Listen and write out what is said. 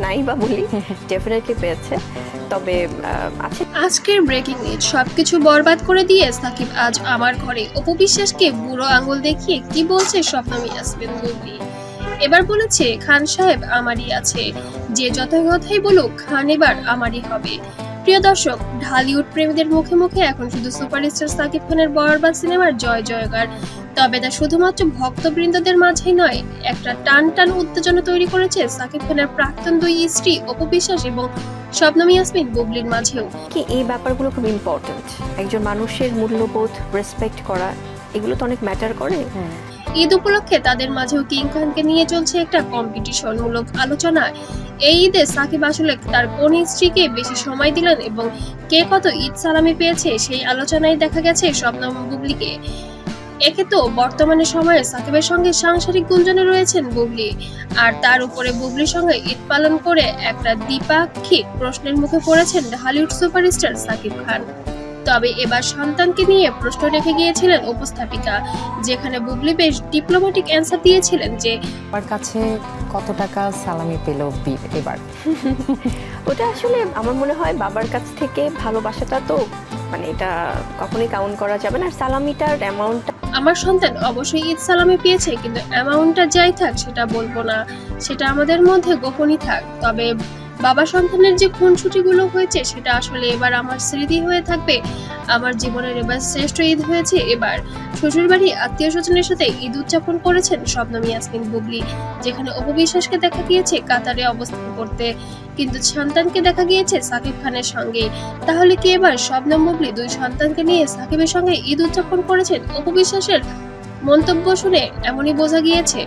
নাই বা বলি, ডেফিনেটলি পেয়েছে। তবে আজকের ব্রেকিং নিউজ, সবকিছু বরবাদ করে দিয়ে সাকিব আজ আমার ঘরে অপু বিশ্বাসকে বুড়ো আঙুল দেখিয়ে কি বলছে শবনম ইয়াসমিন বুবলি। এবার বলেছে খান সাহেব আমারই আছে, যে যতই কথাই বলুক খান এবার আমারই হবে। প্রিয় দর্শক, ঢালিউড প্রেমীদের মুখে মুখে এখন শুধু সুপারস্টার সাকিব খানের বরবাদ সিনেমার জয় জয়গার। তবে তা শুধুমাত্র ভক্তবৃন্দদের মাঝেই নয়, একটা টান টান উত্তেজনা তৈরি করেছে সাকিব খানের প্রাক্তন দুই স্ত্রী অপু বিশ্বাস এবং শবনম ইয়াসমিন বুবলির মাঝেও। কি এই ব্যাপারগুলো খুব ইম্পর্ট্যান্ট, একজন মানুষের মূল্যবোধ রেসপেক্ট করা, এগুলো তো অনেক ম্যাটার করে। ঈদ উপলক্ষে তাদের মাঝেও কিং খানকে নিয়ে চলছে একটা কম্পিটিশন মূলক আলোচনা। এই ঈদে সাকিব আসলে তার কোন স্ত্রীকে বেশি সময় দিলেন এবং কে কত ঈদ সালামি পেয়েছে, সেই আলোচনায় দেখা গেছে শবনম বুবলিকে। একে তো বর্তমানে সময়ে সাকিবের সঙ্গে সাংসারিক গুঞ্জনে রয়েছেন বুবলি, আর তার উপরে বুবলির সঙ্গে ঈদ পালন করে একটা দ্বিপাক্ষিক প্রশ্নের মুখে পড়েছেন হলিউড সুপারস্টার সাকিব খান। তবে এবার সন্তানকে নিয়ে প্রশ্ন রেখে গিয়েছিলেন উপস্থাপিকা, যেখানে বুবলি বেশ ডিপ্লোম্যাটিক অ্যান্সার দিয়েছিলেন যে আমার কাছে কত টাকা সালামি পেল এবার। ওটা আসলে আমার মনে হয় বাবার কাছ থেকে ভালোবাসাটা তো মানে এটা কখনোই কাউন্ট করা যাবে না। আর সালামিটার অ্যামাউন্টটা, আমার সন্তান অবশ্যই ঈদ সালামি পেয়েছে, কিন্তু অ্যামাউন্টটা যাই থাক সেটা বলবো না, সেটা আমাদের মধ্যে গোপনই থাক। তবে বাবা সন্তানের যে খুনসুটিগুলো হয়েছে সেটা আসলে এবার আমার স্মৃতি হয়ে থাকবে। আমার জীবনের এবার শ্রেষ্ঠ ঈদ হয়েছে এবার। শ্বশুরবাড়ি আত্মীয় স্বজনের সাথে ঈদ উদযাপন করেছেন শবনম ইয়াসমিন বুবলি, যেখানে অপু বিশ্বাসকে দেখা গিয়েছে কাতারে অবস্থান করতে, কিন্তু সন্তানকে দেখা গিয়েছে সাকিব খানের সঙ্গে। তাহলে কি এবার শবনম বুবলি দুই সন্তানকে নিয়ে সাকিবের সঙ্গে ঈদ উদযাপন করেছেন? অপু বিশ্বাসের মন্তব্য শুনে এমনই বোঝা গিয়েছে।